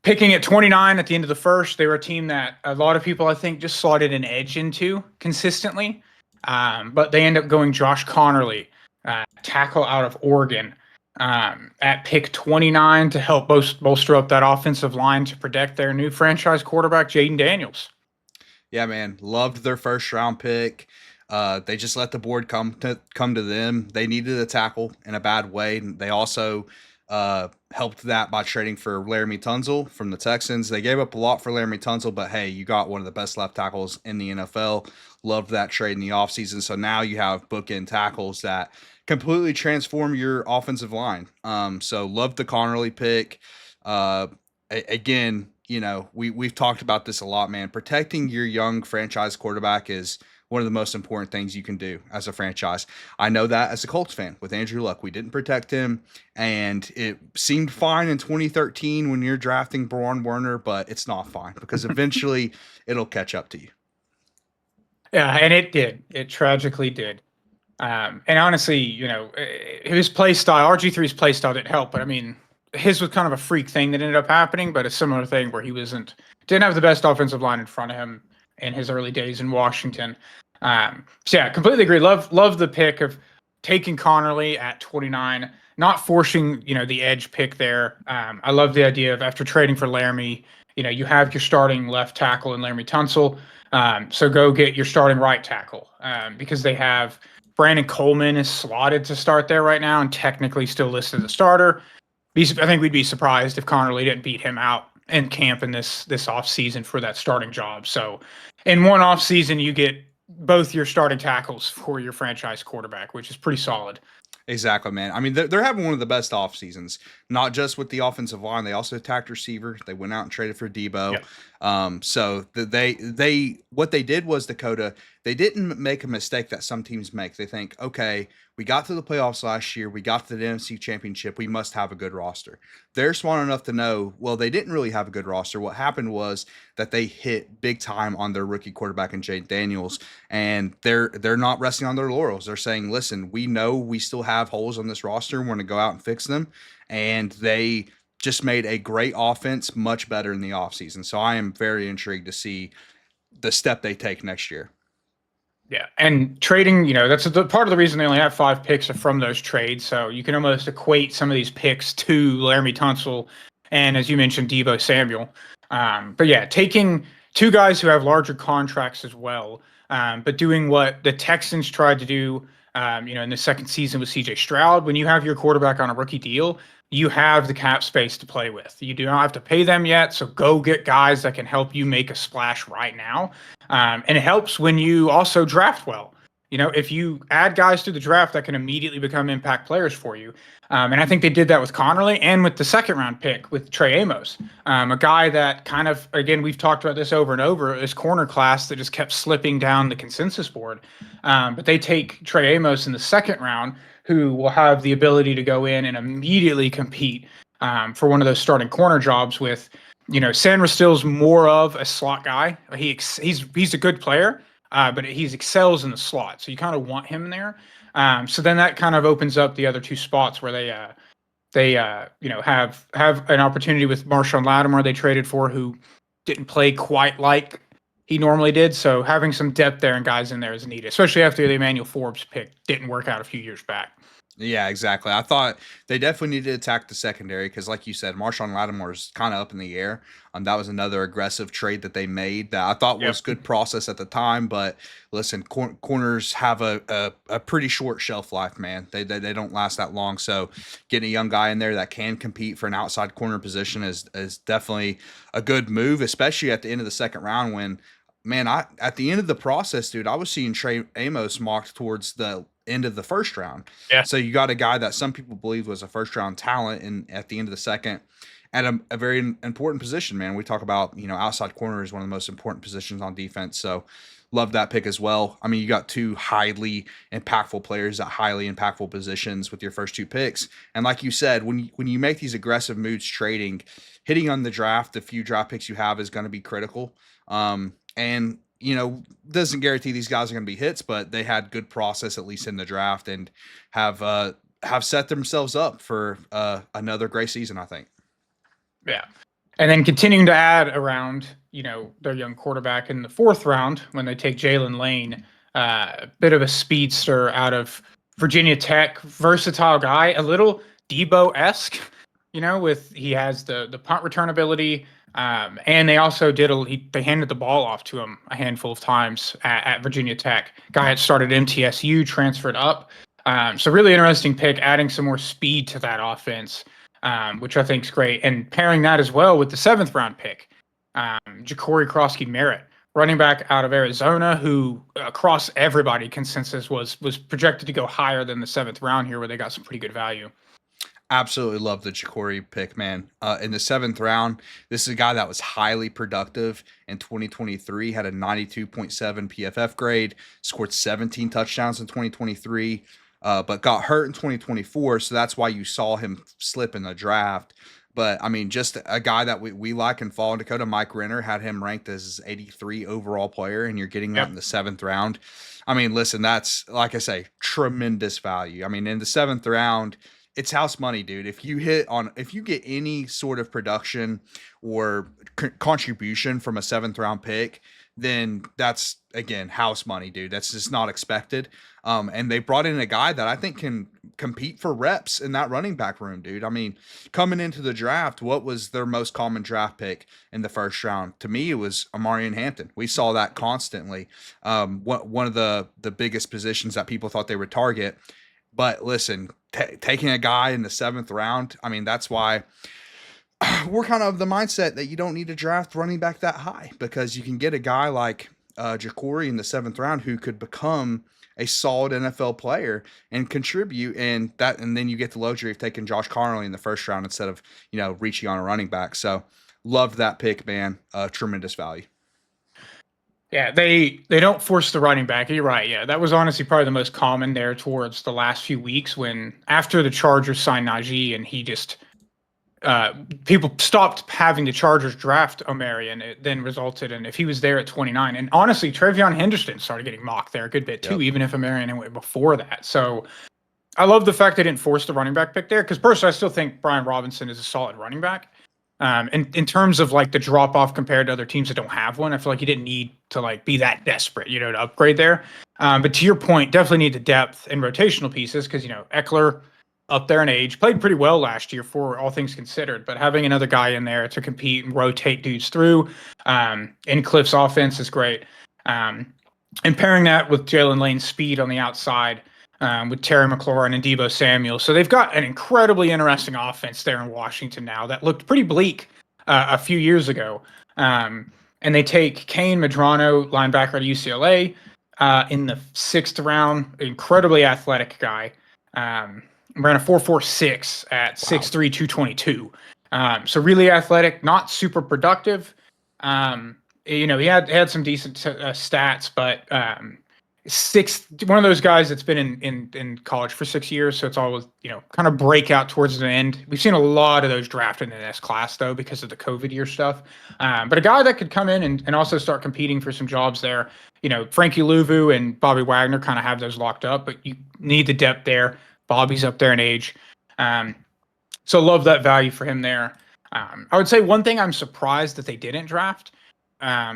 Picking at 29 at the end of the first, they were a team that a lot of people, I think, just slotted an edge into consistently. But they end up going Josh Connerly, tackle out of Oregon, at pick 29 to help bolster up that offensive line to protect their new franchise quarterback, Jayden Daniels. Yeah, man, loved their first round pick. They just let the board come to them. They needed a tackle in a bad way. And they also helped that by trading for Laramie Tunzel from the Texans. They gave up a lot for Laramie Tunzel, but hey, you got one of the best left tackles in the NFL. Loved that trade in the offseason. So now you have bookend tackles that completely transform your offensive line. So loved the Connerly pick. Again, we've talked about this a lot, man. Protecting your young franchise quarterback is one of the most important things you can do as a franchise. I know that as a Colts fan with Andrew Luck, we didn't protect him, and it seemed fine in 2013 when you're drafting Braun Werner, but it's not fine because eventually it'll catch up to you. Yeah, and it did. It tragically did. And honestly, his play style, RG3's play style didn't help, but I mean, his was kind of a freak thing that ended up happening, but a similar thing where he didn't have the best offensive line in front of him in his early days in Washington. So yeah, completely agree. Love the pick of taking Connerly at 29, not forcing, the edge pick there. I love the idea of after trading for Laramie, you have your starting left tackle in Laramie Tunsil. So go get your starting right tackle because they have Brandon Coleman is slotted to start there right now and technically still listed as a starter. I think we'd be surprised if Connerly didn't beat him out in camp in this off season for that starting job. So in one off season, you get both your starting tackles for your franchise quarterback, which is pretty solid. Exactly, man. I mean, they're having one of the best off seasons, not just with the offensive line. They also attacked receiver. They went out and traded for Debo. Yeah. So they what they did was Dakota. They didn't make a mistake that some teams make. They think, okay, we got to the playoffs last year. We got to the NFC Championship. We must have a good roster. They're smart enough to know, well, they didn't really have a good roster. What happened was that they hit big time on their rookie quarterback in Jayden Daniels, and they're not resting on their laurels. They're saying, listen, we know we still have holes on this roster. We're going to go out and fix them. And they just made a great offense much better in the offseason. So I am very intrigued to see the step they take next year. Yeah, and trading, that's part of the reason they only have 5 picks are from those trades. So you can almost equate some of these picks to Laramie Tunsil and, as you mentioned, Debo Samuel. But yeah, taking two guys who have larger contracts as well, but doing what the Texans tried to do, in the second season with CJ Stroud. When you have your quarterback on a rookie deal, you have the cap space to play with. You do not have to pay them yet, so go get guys that can help you make a splash right now. And it helps when you also draft well. If you add guys to the draft that can immediately become impact players for you. And I think they did that with Connerly and with the second round pick with Trey Amos, a guy that kind of, again, we've talked about this over and over, this corner class that just kept slipping down the consensus board. But they take Trey Amos in the second round, who will have the ability to go in and immediately compete for one of those starting corner jobs with, San Rastill's more of a slot guy. He's a good player, but he excels in the slot. So you kind of want him there. So then that kind of opens up the other two spots where they have an opportunity with Marshawn Lattimore they traded for, who didn't play quite like he normally did. So having some depth there and guys in there is needed, especially after the Emmanuel Forbes pick didn't work out a few years back. Yeah, exactly. I thought they definitely needed to attack the secondary because, like you said, Marshawn Lattimore is kind of up in the air. That was another aggressive trade that they made that I thought was Yep. good process at the time. But listen, corners have a pretty short shelf life, man. They don't last that long. So getting a young guy in there that can compete for an outside corner position is definitely a good move, especially at the end of the second round when. Man, at the end of the process, dude, I was seeing Trey Amos mocked towards the end of the first round. Yeah. So you got a guy that some people believe was a first round talent, and at the end of the second, at a very important position, man. We talk about outside corner is one of the most important positions on defense. So love that pick as well. I mean, you got two highly impactful players at highly impactful positions with your first 2 picks, and like you said, when you make these aggressive moves trading, hitting on the draft, the few draft picks you have is going to be critical. And doesn't guarantee these guys are going to be hits, but they had good process at least in the draft and have set themselves up for another great season, I think. Yeah. And then continuing to add around, their young quarterback in the 4th round when they take Jayden Lane, a bit of a speedster out of Virginia Tech, versatile guy, a little Debo-esque, with he has the punt return ability, and they also they handed the ball off to him a handful of times at Virginia Tech. Guy had started MTSU, transferred up. So really interesting pick, adding some more speed to that offense, which I think is great. And pairing that as well with the 7th round pick, Croskey-Merritt, running back out of Arizona, who across everybody consensus was projected to go higher than the 7th round here, where they got some pretty good value. Absolutely love the Jacory pick, man. In the 7th round, this is a guy that was highly productive in 2023, had a 92.7 PFF grade, scored 17 touchdowns in 2023, but got hurt in 2024. So that's why you saw him slip in the draft. But I mean, just a guy that we like and follow in Dakota. Mike Renner had him ranked as 83 overall player, and you're getting that in the 7th round. I mean, listen, that's, like I say, tremendous value. I mean, in the 7th round, it's house money, dude. If you get any sort of production or contribution from a 7th round pick, then that's, again, house money, dude. That's just not expected. And they brought in a guy that I think can compete for reps in that running back room, dude. I mean, coming into the draft, what was their most common draft pick in the 1st round? To me, it was Amarian Hampton. We saw that constantly. One of the biggest positions that people thought they would target. But listen, taking a guy in the 7th round, I mean, that's why we're kind of the mindset that you don't need to draft running back that high, because you can get a guy like Jacory in the 7th round who could become a solid NFL player and contribute, and then you get the luxury of taking Josh Connolly in the 1st round instead of reaching on a running back. So loved that pick, man. Tremendous value. Yeah, they don't force the running back. You're right. Yeah, that was honestly probably the most common there towards the last few weeks, when after the Chargers signed Najee and he just people stopped having the Chargers draft Omari, and it then resulted in, if he was there at 29, and honestly, Trevion Henderson started getting mocked there a good bit too, even if Omari went before that. So I love the fact they didn't force the running back pick there, because personally, I still think Brian Robinson is a solid running back. In terms of like the drop off compared to other teams that don't have one, I feel like you didn't need to like be that desperate, to upgrade there. But to your point, definitely need the depth and rotational pieces, because Eckler up there in age played pretty well last year for all things considered. But having another guy in there to compete and rotate dudes through in Cliff's offense is great. And pairing that with Jayden Lane's speed on the outside, with Terry McLaurin and Debo Samuel. So they've got an incredibly interesting offense there in Washington now that looked pretty bleak a few years ago. And they take Kane Medrano, linebacker at UCLA, in the 6th round, incredibly athletic guy. Ran a 4.46 at 6'3", 222. So really athletic, not super productive. He had some decent stats, but one of those guys that's been in college for 6 years, so it's always kind of breakout towards the end. We've seen a lot of those drafted in this class though, because of the COVID year stuff. But a guy that could come in and also start competing for some jobs there. Frankie Louvu and Bobby Wagner kind of have those locked up, but you need the depth there. Bobby's up there in age, so love that value for him there. I would say one thing I'm surprised that they didn't draft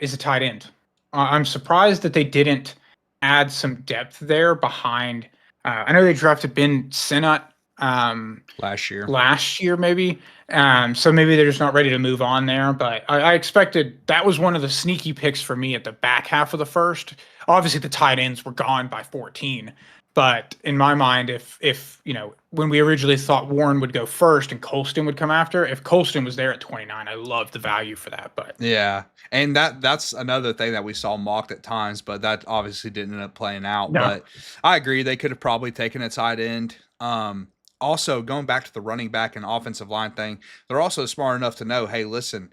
is a tight end. I'm surprised that they didn't add some depth there behind. I know they drafted Ben Sinnott last year maybe. So maybe they're just not ready to move on there. But I expected that was one of the sneaky picks for me at the back half of the 1st. Obviously, the tight ends were gone by 14. But in my mind, if when we originally thought Warren would go 1st and Colston would come after, if Colston was there at 29, I love the value for that. But yeah, and that's another thing that we saw mocked at times, but that obviously didn't end up playing out. No. But I agree, they could have probably taken a tight end. Also, going back to the running back and offensive line thing, they're also smart enough to know, hey, listen,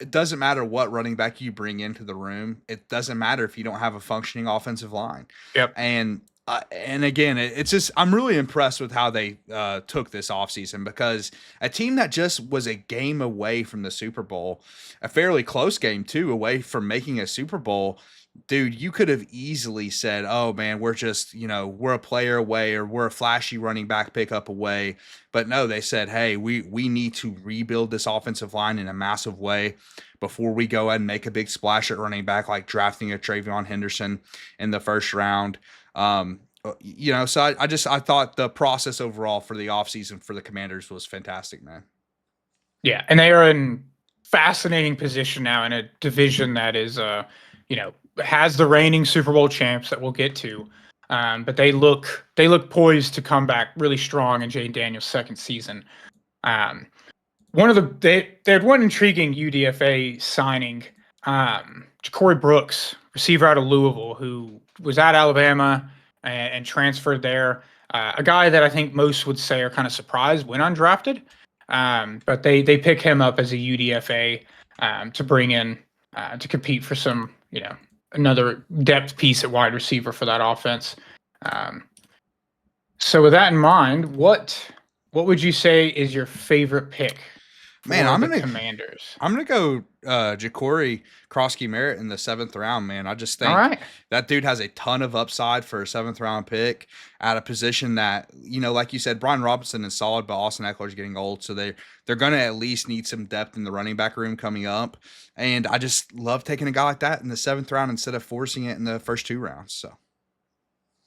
it doesn't matter what running back you bring into the room. It doesn't matter if you don't have a functioning offensive line. Yep. And And again, it's just I'm really impressed with how they took this offseason, because a team that just was a game away from the Super Bowl, a fairly close game too, away from making a Super Bowl, dude, you could have easily said, "Oh man, we're just we're a player away, or we're a flashy running back pickup away." But no, they said, "Hey, we need to rebuild this offensive line in a massive way before we go ahead and make a big splash at running back, like drafting a Travion Henderson in the first round." So I thought the process overall for the offseason for the Commanders was fantastic, man. Yeah, and they are in fascinating position now in a division that is, has the reigning Super Bowl champs that we'll get to, but they look poised to come back really strong in Jayden Daniels' second season. Um, they had one intriguing UDFA signing, Ja'Cory Brooks, receiver out of Louisville, who was at Alabama and transferred there. A guy that I think most would say are kind of surprised when undrafted, but they pick him up as a UDFA to bring in to compete for some another depth piece at wide receiver for that offense. Um, so with that in mind, what would you say is your favorite pick Man, for the Commanders? I'm gonna go Ja'Cory Croskey-Merritt in the 7th round, man. I just All think right. that dude has a ton of upside for a 7th round pick at a position that, like you said, Brian Robinson is solid, but Austin Eckler's getting old, so they're gonna at least need some depth in the running back room coming up. And I just love taking a guy like that in the 7th round instead of forcing it in the first 2 rounds. So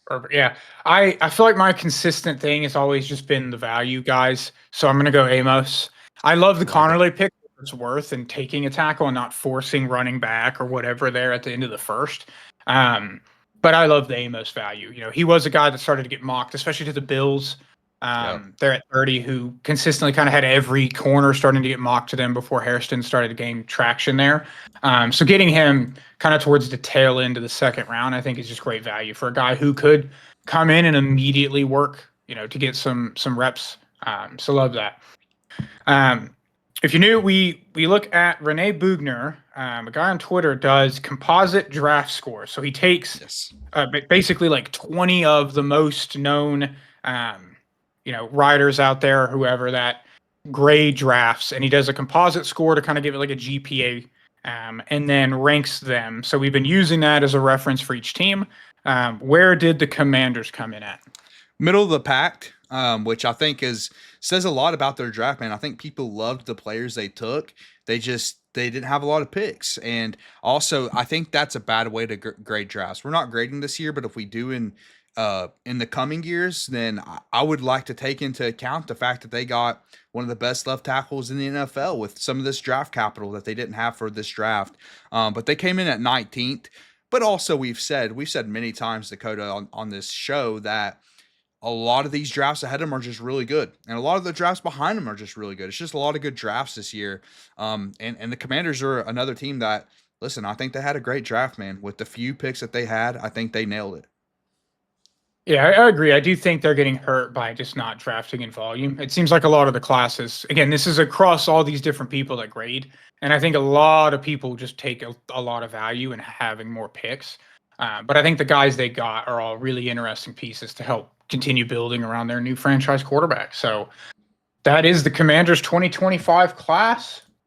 Perfect. Yeah. I feel like my consistent thing has always just been the value guys. So I'm gonna go Amos. I love the I like it. Connerly pick for what it's worth and taking a tackle and not forcing running back or whatever there at the end of the first. Um, but I love the Amos value. He was a guy that started to get mocked, especially to the Bills. Yep. They're at 30, who consistently kind of had every corner starting to get mocked to them before Hairston started to gain traction there. So getting him kind of towards the tail end of the second round, I think is just great value for a guy who could come in and immediately work, to get some reps. So love that. If you're new, we look at Renee Bugner, a guy on Twitter, does composite draft scores. So he takes Yes. basically like 20 of the most known, writers out there, whoever that grade drafts, and he does a composite score to kind of give it like a GPA, and then ranks them. So we've been using that as a reference for each team. Where did the Commanders come in at? Middle of the pack, which I think says a lot about their draft, man. I think people loved the players they took. They didn't have a lot of picks, and also I think that's a bad way to grade drafts. We're not grading this year, but if we do in the coming years, then I would like to take into account the fact that they got one of the best left tackles in the NFL with some of this draft capital that they didn't have for this draft. But they came in at 19th. But also we've said many times, Dakota, on this show, that a lot of these drafts ahead of them are just really good, and a lot of the drafts behind them are just really good. It's just a lot of good drafts this year. And the Commanders are another team that, listen, I think they had a great draft, man. With the few picks that they had, I think they nailed it. Yeah, I agree. I do think they're getting hurt by just not drafting in volume. It seems like a lot of the classes, again, this is across all these different people that grade. And I think a lot of people just take a lot of value in having more picks. But I think the guys they got are all really interesting pieces to help continue building around their new franchise quarterback. So that is the Commanders 2025 class.